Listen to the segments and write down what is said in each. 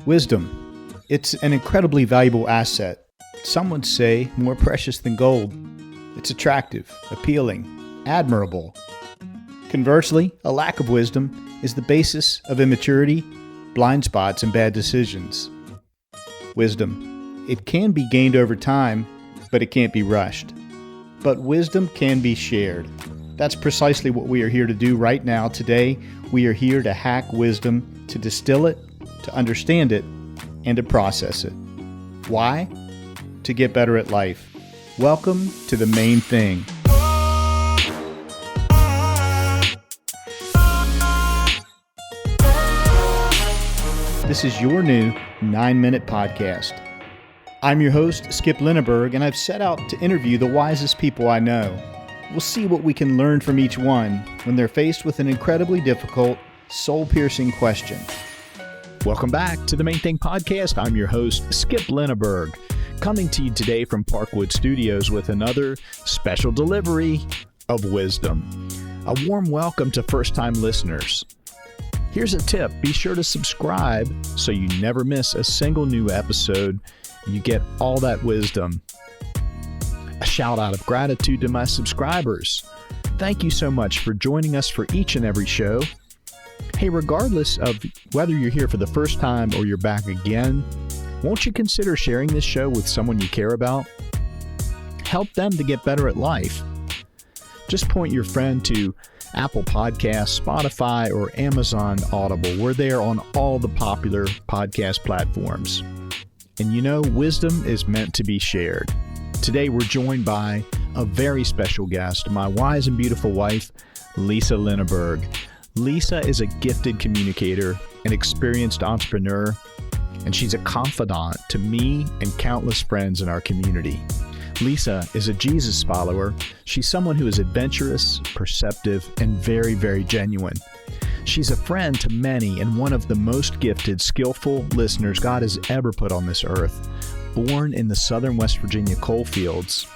Wisdom. It's an incredibly valuable asset. Some would say more precious than gold. It's attractive, appealing, admirable. Conversely, a lack of wisdom is the basis of immaturity, blind spots, and bad decisions. Wisdom. It can be gained over time, but it can't be rushed. But wisdom can be shared. That's precisely what we are here to do right now. Today, we are here to hack wisdom, to distill it, to understand it, and to process it. Why? To get better at life. Welcome to the main thing. This is your new 9-minute podcast. I'm your host, Skip Lineberg, and I've set out to interview the wisest people I know. We'll see what we can learn from each one when they're faced with an incredibly difficult, soul-piercing question. Welcome back to the Main Thing Podcast. I'm your host, Skip Lineberg, coming to you today from Parkwood Studios with another special delivery of wisdom. A warm welcome to first-time listeners. Here's a tip. Be sure to subscribe so you never miss a single new episode. You get all that wisdom. A shout out of gratitude to my subscribers. Thank you so much for joining us for each and every show. Hey, regardless of whether you're here for the first time or you're back again, won't you consider sharing this show with someone you care about? Help them to get better at life. Just point your friend to Apple Podcasts, Spotify, or Amazon Audible. We're there on all the popular podcast platforms. And you know, wisdom is meant to be shared. Today we're joined by a very special guest, my wise and beautiful wife, Lisa Lineberg. Lisa is a gifted communicator, an experienced entrepreneur, and she's a confidant to me and countless friends in our community. Lisa is a Jesus follower. She's someone who is adventurous, perceptive, and very, very genuine. She's a friend to many and one of the most gifted, skillful listeners God has ever put on this earth. Born in the southern West Virginia coalfields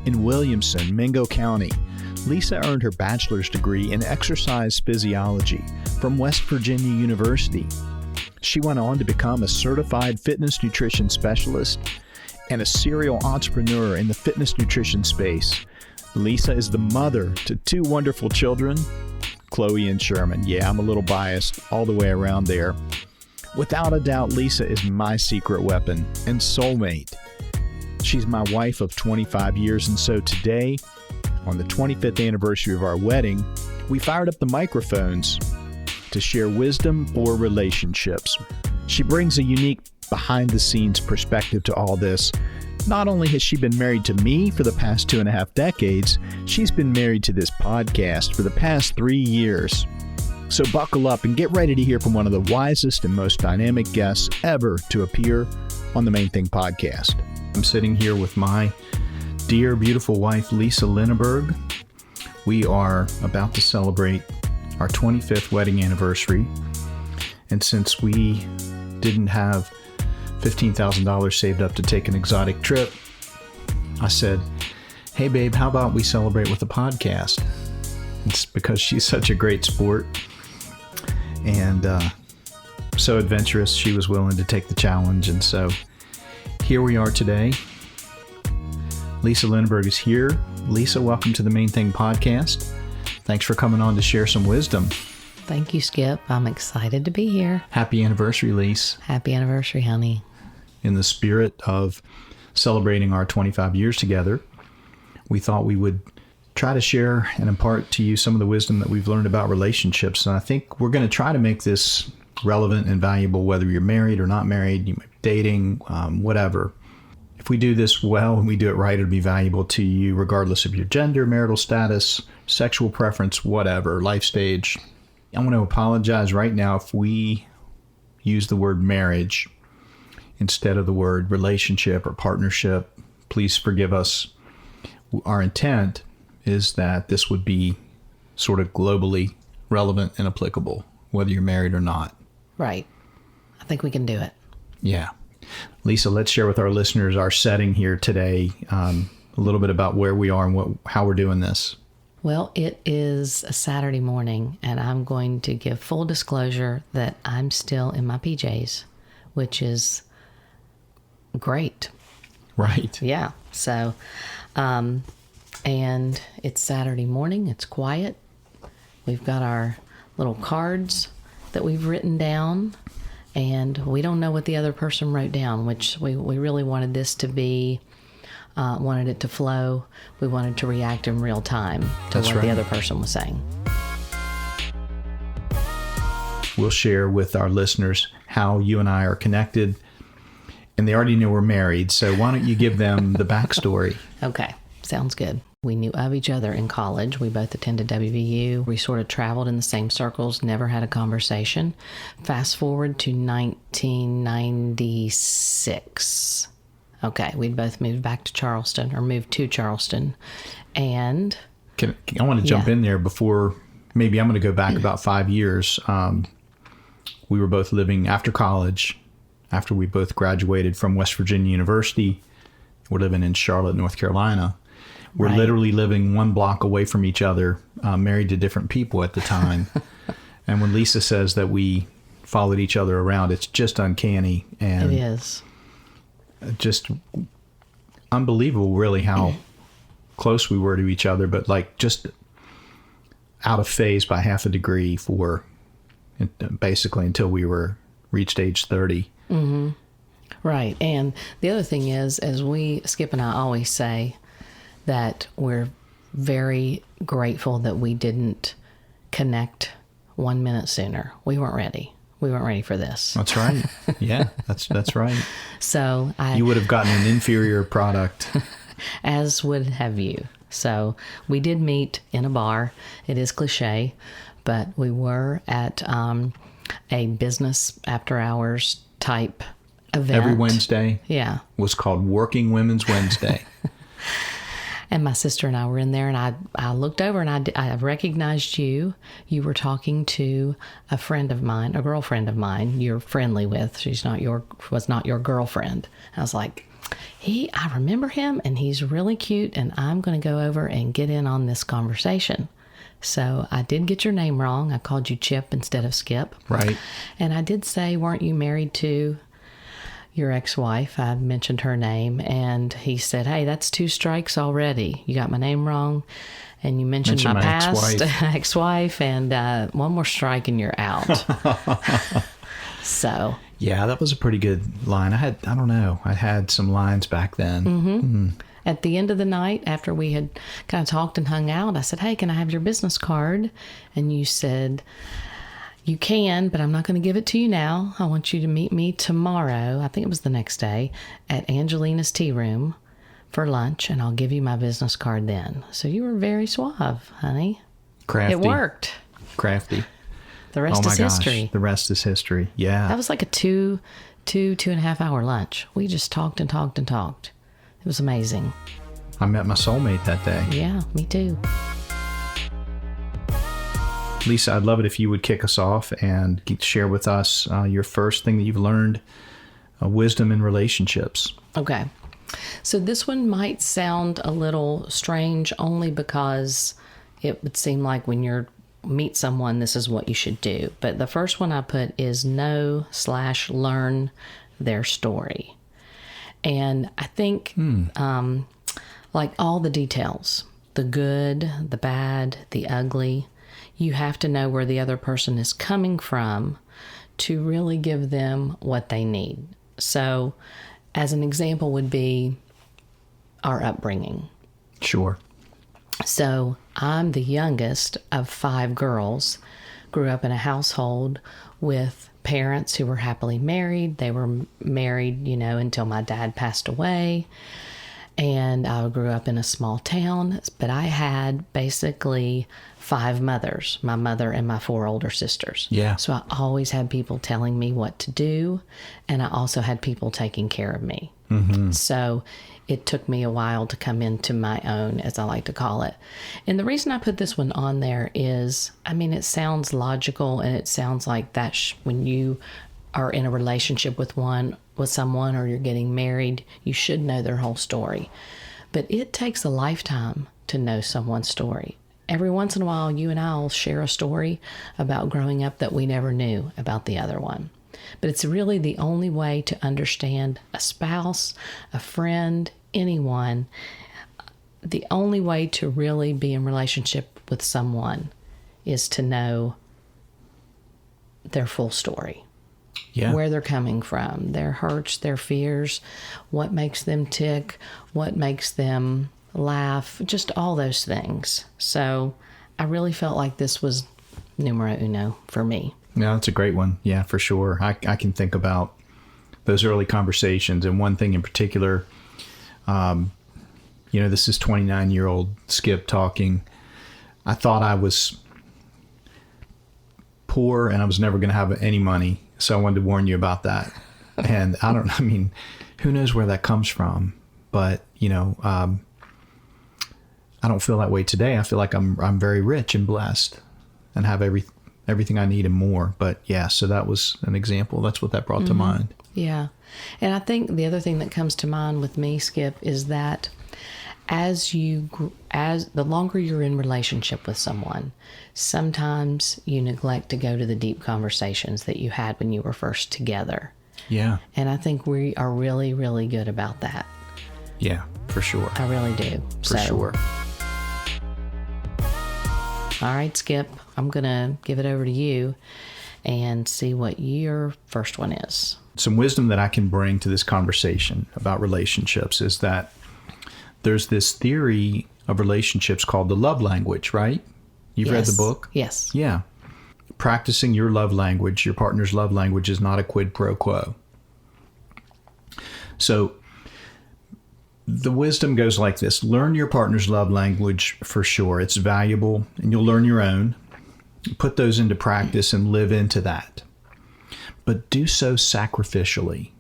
in Williamson, Mingo County, Lisa earned her bachelor's degree in exercise physiology from West Virginia University. She went on to become a certified fitness nutrition specialist and a serial entrepreneur in the fitness nutrition space. Lisa is the mother to two wonderful children, Chloe and Sherman. Yeah, I'm a little biased all the way around there. Without a doubt, Lisa is my secret weapon and soulmate. She's my wife of 25 years, and so today, on the 25th anniversary of our wedding, we fired up the microphones to share wisdom for relationships. She brings a unique behind-the-scenes perspective to all this. Not only has she been married to me for the past 2.5 decades, she's been married to this podcast for the past 3 years. So buckle up and get ready to hear from one of the wisest and most dynamic guests ever to appear on the Main Thing Podcast. I'm sitting here with my dear, beautiful wife, Lisa Lineberg. We are about to celebrate our 25th wedding anniversary. And since we didn't have $15,000 saved up to take an exotic trip, I said, hey babe, how about we celebrate with a podcast? It's because she's such a great sport and so adventurous, she was willing to take the challenge. And so here we are today. Lisa Lineberg is here. Lisa, welcome to the Main Thing Podcast. Thanks for coming on to share some wisdom. Thank you, Skip. I'm excited to be here. Happy anniversary, Lisa. Happy anniversary, honey. In the spirit of celebrating our 25 years together, we thought we would try to share and impart to you some of the wisdom that we've learned about relationships. And I think we're going to try to make this relevant and valuable, whether you're married or not married, you might be dating, whatever. If we do this well and we do it right, it'll be valuable to you regardless of your gender, marital status, sexual preference, whatever, life stage. I want to apologize right now if we use the word marriage instead of the word relationship or partnership. Please forgive us. Our intent is that this would be sort of globally relevant and applicable, whether you're married or not. Right. I think we can do it. Yeah. Lisa, let's share with our listeners our setting here today, a little bit about where we are and how we're doing this. Well, it is a Saturday morning, and I'm going to give full disclosure that I'm still in my PJs which is great. Right. Yeah. So, and it's Saturday morning. It's quiet. We've got our little cards that we've written down, and we don't know what the other person wrote down, which we really wanted this to be, wanted it to flow. We wanted to react in real time to That's what right. the other person was saying. We'll share with our listeners how you and I are connected, and they already know we're married, so why don't you give them the backstory? Okay, sounds good. We knew of each other in college. We both attended WVU. We sort of traveled in the same circles, never had a conversation. Fast forward to 1996. Okay, we'd both moved to Charleston, and I want to jump Yeah. in there before, maybe I'm going to go back about 5 years. We were both living after college, after we both graduated from West Virginia University. We're living in Charlotte, North Carolina. We're Right. literally living one block away from each other, married to different people at the time. And when Lisa says that we followed each other around, it's just uncanny and it is. just unbelievable, really, how close we were to each other, but like just out of phase by half a degree for basically until we reached age 30. Right. And the other thing is, as Skip and I always say, that we're very grateful that we didn't connect 1 minute sooner. We weren't ready. We weren't ready for this. That's right. Yeah, that's right. So You would have gotten an inferior product. as would have you. So we did meet in a bar. It is cliche, but we were at a business after hours type event. Every Wednesday Yeah. was called Working Women's Wednesday. And my sister and I were in there, and I looked over and I recognized you. You were talking to a friend of mine, a girlfriend of mine you're friendly with. Was not your girlfriend. I was like, I remember him, and he's really cute, and I'm going to go over and get in on this conversation. So I did get your name wrong. I called you Chip instead of Skip. Right. And I did say, weren't you married to your ex-wife? I mentioned her name, and he said, hey, that's 2 strikes already. You got my name wrong, and you mentioned my past ex-wife, and 1 more strike and you're out. So Yeah, that was a pretty good line. I had some lines back then. at the end of the night, after we had kind of talked and hung out, I said, hey, can I have your business card? And you said, you can, but I'm not going to give it to you now. I want you to meet me tomorrow, I think it was the next day, at Angelina's Tea Room for lunch, and I'll give you my business card then. So you were very suave, honey. Crafty. It worked. Crafty. The rest Oh my is gosh. history. The rest is history. Yeah. That was like a 2.5 hour lunch. We just talked and talked and talked. It was amazing. I met my soulmate that day. Yeah, me too. Lisa, I'd love it if you would kick us off and share with us your first thing that you've learned, wisdom in relationships. Okay. So this one might sound a little strange only because it would seem like when you meet someone, this is what you should do. But the first one I put is know/learn their story. And I think like all the details, the good, the bad, the ugly, you have to know where the other person is coming from to really give them what they need. So as an example would be our upbringing. Sure. So I'm the youngest of 5 girls, grew up in a household with parents who were happily married. They were married, until my dad passed away. And I grew up in a small town, but I had basically 5 mothers, my mother and my 4 older sisters. Yeah. So I always had people telling me what to do, and I also had people taking care of me. Mm-hmm. So it took me a while to come into my own, as I like to call it. And the reason I put this one on there is, it sounds logical, and it sounds like that when you are in a relationship with someone or you're getting married, you should know their whole story. But it takes a lifetime to know someone's story. Every once in a while, you and I will share a story about growing up that we never knew about the other one. But it's really the only way to understand a spouse, a friend, anyone. The only way to really be in relationship with someone is to know their full story. Yeah. Where they're coming from, their hurts, their fears, what makes them tick, what makes them laugh, just all those things. So I really felt like this was numero uno for me. Yeah, that's a great one. Yeah, for sure. I can think about those early conversations, and one thing in particular, this is 29-year-old Skip talking. I thought I was poor and I was never going to have any money. So I wanted to warn you about that. And who knows where that comes from? But, I don't feel that way today. I feel like I'm very rich and blessed and have everything I need and more. But yeah, so that was an example. That's what that brought to mind. Yeah. And I think the other thing that comes to mind with me, Skip, is that as the longer you're in relationship with someone, sometimes you neglect to go to the deep conversations that you had when you were first together. Yeah. And I think we are really, really good about that. Yeah, for sure. I really do. For sure. All right, Skip, I'm going to give it over to you and see what your first one is. Some wisdom that I can bring to this conversation about relationships is that there's this theory of relationships called the love language, right? You've read the book? Yes. Yeah. Practicing your love language, your partner's love language, is not a quid pro quo. So the wisdom goes like this. Learn your partner's love language for sure. It's valuable, and you'll learn your own. Put those into practice and live into that. But do so sacrificially.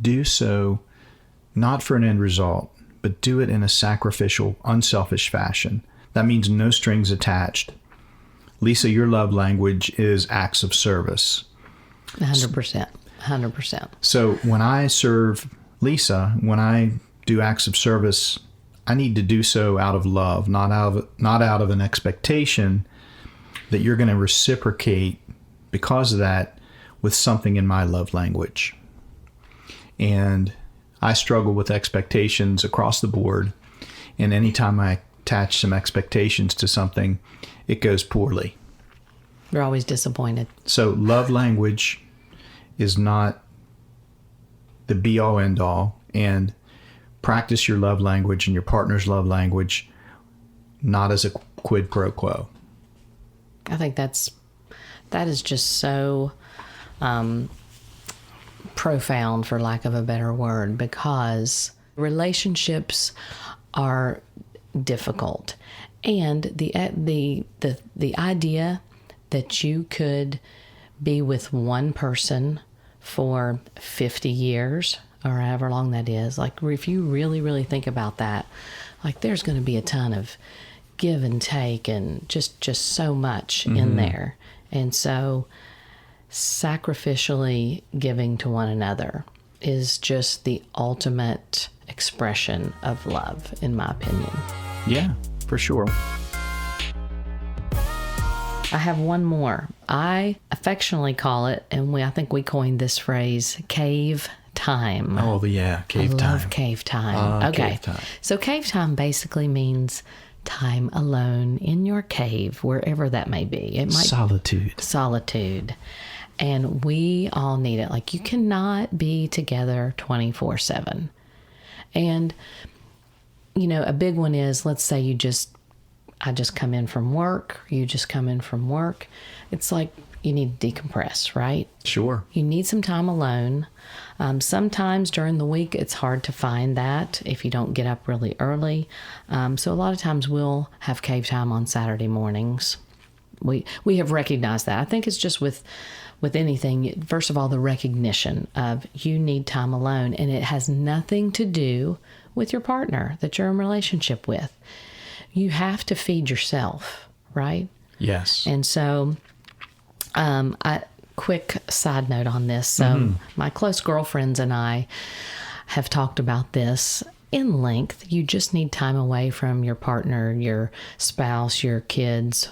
Do so not for an end result, but do it in a sacrificial, unselfish fashion. That means no strings attached. Lisa, your love language is acts of service. 100%. 100%. So when I serve Lisa, when I do acts of service, I need to do so out of love, not out of an expectation that you're going to reciprocate because of that with something in my love language. And I struggle with expectations across the board. And anytime I attach some expectations to something, it goes poorly. You're always disappointed. So love language is not the be-all, end-all. And practice your love language and your partner's love language not as a quid pro quo. I think that is just so profound, for lack of a better word, because relationships are difficult, and the idea that you could be with one person for 50 years or however long that is, like if you really, really think about that, like there's going to be a ton of give and take and just so much in there. And so sacrificially giving to one another is just the ultimate expression of love, in my opinion. Yeah, for sure. I have one more. I affectionately call it, and I think we coined this phrase, cave time. Oh, yeah, cave time. I love cave time. Okay. Cave time. So cave time basically means time alone in your cave, wherever that may be. It might Solitude. And we all need it. Like, you cannot be together 24/7. And, a big one is, let's say I just come in from work, you just come in from work. It's like you need to decompress, right? Sure. You need some time alone. Sometimes during the week, it's hard to find that if you don't get up really early. So a lot of times we'll have cave time on Saturday mornings. We have recognized that. I think it's just with anything, first of all, the recognition of you need time alone, and it has nothing to do with your partner that you're in a relationship with. You have to feed yourself, right? Yes. And so, quick side note on this. My close girlfriends and I have talked about this in length. You just need time away from your partner, your spouse, your kids,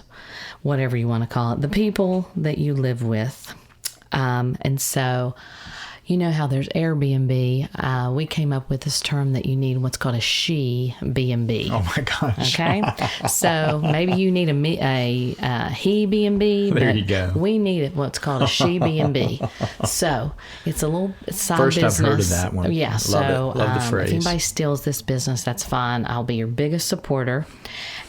whatever you want to call it, the people that you live with. And so, you know how there's Airbnb. We came up with this term that you need what's called a she B&B. Oh my gosh. Okay. So maybe you need a he B&B. There but you go. We need what's called a she B&B. So it's a little side First business. I've heard of that one. Yeah. Love So it. Love the phrase. if anybody steals this business, that's fine. I'll be your biggest supporter.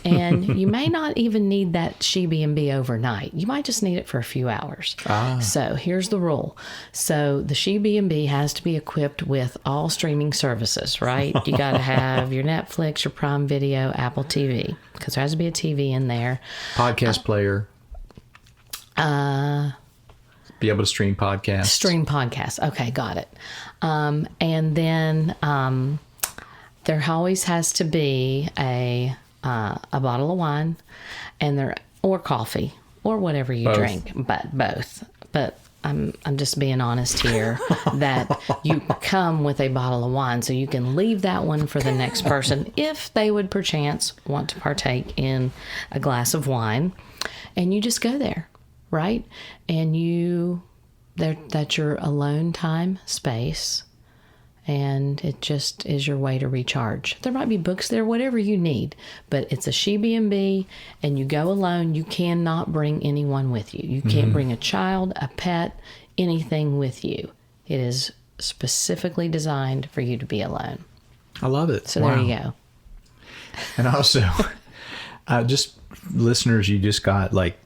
And you may not even need that she B&B overnight. You might just need it for a few hours. So here's the rule. So the she B&B has to be equipped with all streaming services, right? You got to have your Netflix, your Prime Video, Apple TV, because there has to be a TV in there. Podcast player. Be able to stream podcasts. Stream podcasts. Okay, got it. And then there always has to be a bottle of wine, or coffee, or whatever you drink, but both. But I'm just being honest here that you come with a bottle of wine, so you can leave that one for the next person if they would perchance want to partake in a glass of wine, and you just go there, right? And that's your alone time space. And it just is your way to recharge. There might be books there, whatever you need, but it's a she B&B, and you go alone. You cannot bring anyone with you. You can't bring a child, a pet, anything with you. It is specifically designed for you to be alone. I love it. So there you go. And also, just listeners, you just got like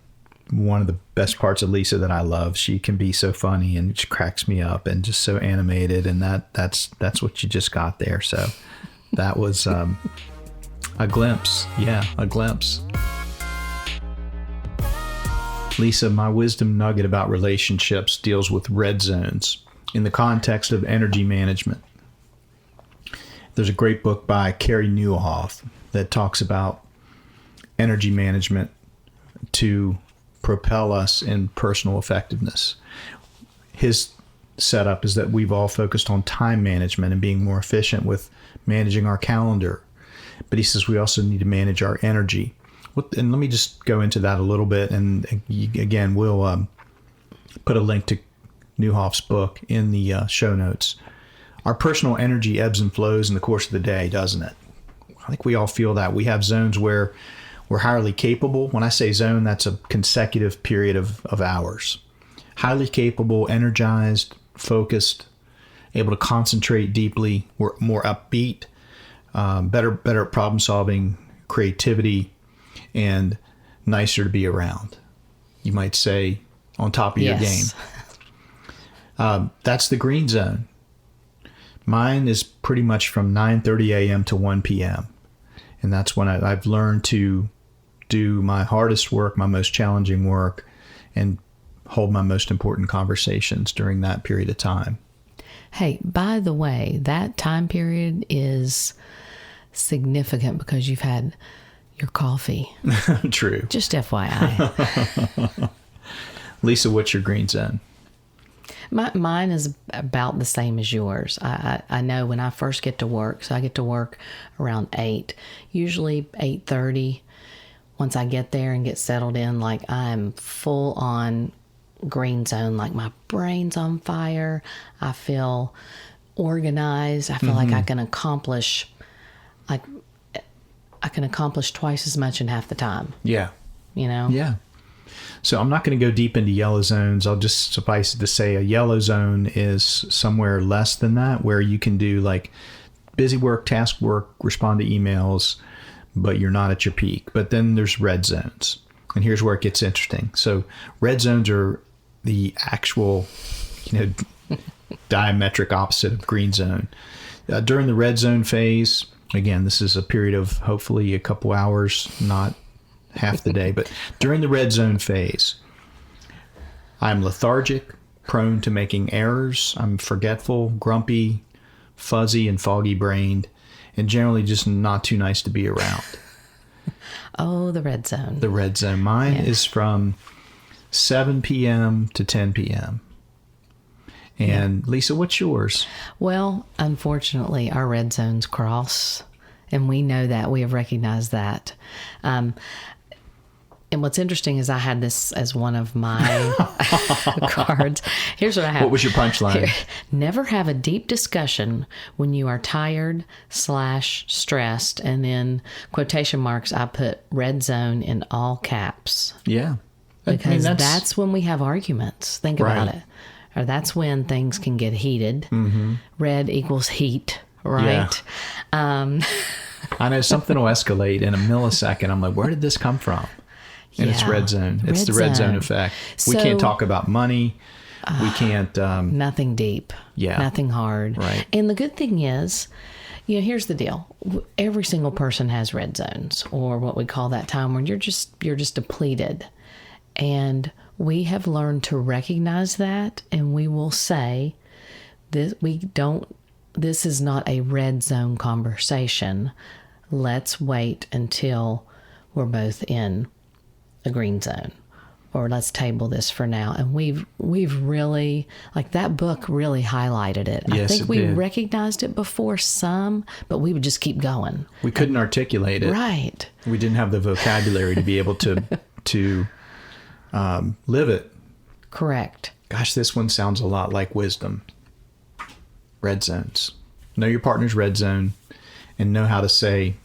one of the best parts of Lisa that I love. She can be so funny and she cracks me up and just so animated, and that's what you just got there. So that was a glimpse. Yeah, a glimpse. Lisa, my wisdom nugget about relationships deals with red zones in the context of energy management. There's a great book by Carey Nieuwhof that talks about energy management to propel us in personal effectiveness. His setup is that we've all focused on time management and being more efficient with managing our calendar. But he says we also need to manage our energy. And let me just go into that a little bit. And again, we'll put a link to Nieuwhof's book in the show notes. Our personal energy ebbs and flows in the course of the day, doesn't it? I think we all feel that. We have zones where we're highly capable. When I say zone, that's a consecutive period of hours. Highly capable, energized, focused, able to concentrate deeply. We're more upbeat, better at problem solving, creativity, and nicer to be around. You might say on top of your game. That's the green zone. Mine is pretty much from 9:30 a.m. to 1 p.m. And that's when I've learned to do my hardest work, my most challenging work, and hold my most important conversations during that period of time. Hey, by the way, that time period is significant because you've had your coffee. True. Just FYI. Lisa, what's your green zone? Mine is about the same as yours. I know when I first get to work, so I get to work around 8, usually 8:30. Once I get there and get settled in, like I'm full on green zone, like my brain's on fire. I feel organized. I feel like I can accomplish twice as much in half the time. Yeah. You know? Yeah. So I'm not going to go deep into yellow zones. I'll just suffice it to say a yellow zone is somewhere less than that, where you can do like busy work, task work, respond to emails, but you're not at your peak. But then there's red zones. And here's where it gets interesting. So red zones are the actual, diametric opposite of green zone. During the red zone phase, again, this is a period of hopefully a couple hours, not half the day, but during the red zone phase, I'm lethargic, prone to making errors. I'm forgetful, grumpy, fuzzy, and foggy brained, and generally just not too nice to be around. Oh, the red zone. The red zone. Mine is from 7 p.m. to 10 p.m. And Lisa, what's yours? Well, unfortunately, our red zones cross, and we know that. We have recognized that. And what's interesting is I had this as one of my cards. Here's what I have. What was your punchline? Never have a deep discussion when you are tired / stressed. And then quotation marks, I put red zone in all caps. Yeah. Because that's when we have arguments. Think Right. about it. Or that's when things can get heated. Mm-hmm. Red equals heat, right? Yeah. I know something will escalate in a millisecond. I'm like, where did this come from? And it's red zone. It's the red zone effect. We can't talk about money. We can't. Nothing deep. Yeah. Nothing hard. Right. And the good thing is, here's the deal. Every single person has red zones, or what we call that time when you're just depleted. And we have learned to recognize that, and we will say this is not a red zone conversation. Let's wait until we're both in a green zone, or let's table this for now. And we've really, like, that book really highlighted it. Yes, I think we recognized it before some, but we would just keep going. We couldn't articulate it. Right. We didn't have the vocabulary to be able to live it. Correct. Gosh, this one sounds a lot like wisdom. Red zones. Know your partner's red zone and know how to say,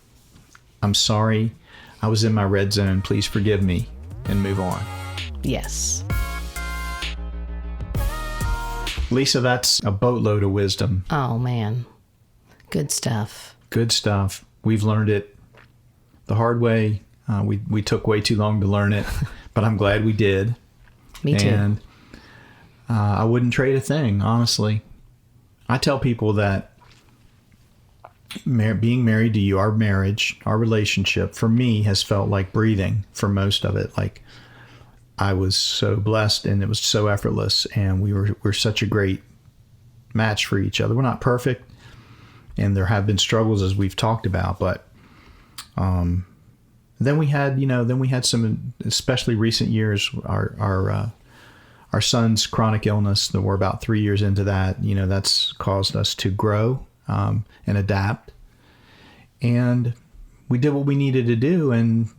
I'm sorry, I was in my red zone, please forgive me, and move on. Yes. Lisa, that's a boatload of wisdom. Oh, man. Good stuff. Good stuff. We've learned it the hard way. We took way too long to learn it, but I'm glad we did. Me too. And I wouldn't trade a thing, honestly. I tell people that being married to you, our marriage, our relationship, for me has felt like breathing for most of it. Like, I was so blessed and it was so effortless, and we're such a great match for each other. We're not perfect, and there have been struggles, as we've talked about, but then we had some, especially recent years, our son's chronic illness. That we're about 3 years into that. That's caused us to grow and adapt, and we did what we needed to do. And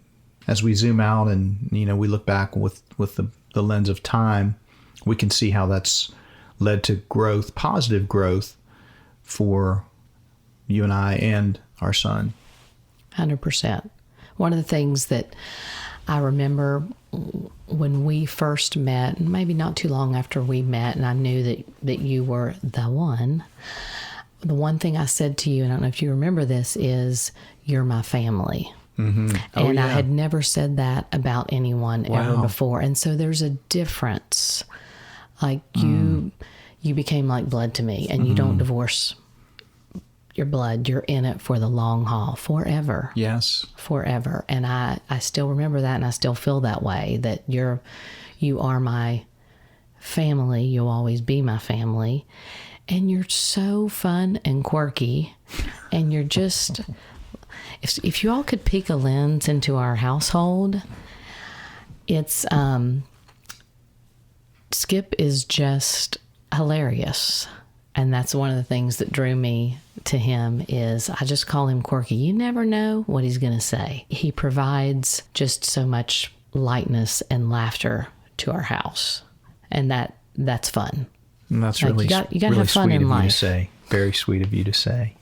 as we zoom out and we look back with the lens of time, we can see how that's led to growth, positive growth for you and I and our son. 100%. One of the things that I remember when we first met, and maybe not too long after we met, and I knew that you were the one thing I said to you, and I don't know if you remember this, is you're my family. Mm-hmm. Oh, and yeah. I had never said that about anyone ever before. And so there's a difference. Like you became like blood to me, and you don't divorce your blood. You're in it for the long haul, forever. Yes. Forever. And I still remember that, and I still feel that way, that you are my family. You'll always be my family. And you're so fun and quirky, and you're just, if you all could peek a lens into our household, it's, Skip is just hilarious. And that's one of the things that drew me to him, is I just call him quirky. You never know what he's going to say. He provides just so much lightness and laughter to our house. And that's fun. And that's like, really, you got to really have fun sweet in of life. you to say. Very sweet of you to say.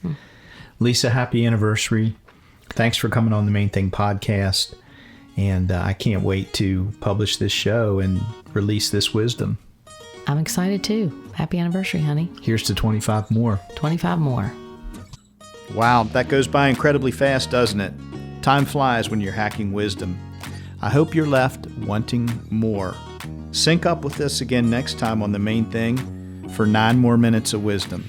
Lisa, happy anniversary. Thanks for coming on the Main Thing podcast. And I can't wait to publish this show and release this wisdom. I'm excited too. Happy anniversary, honey. Here's to 25 more. 25 more. Wow, that goes by incredibly fast, doesn't it? Time flies when you're hacking wisdom. I hope you're left wanting more. Sync up with us again next time on The Main Thing for 9 more minutes of wisdom.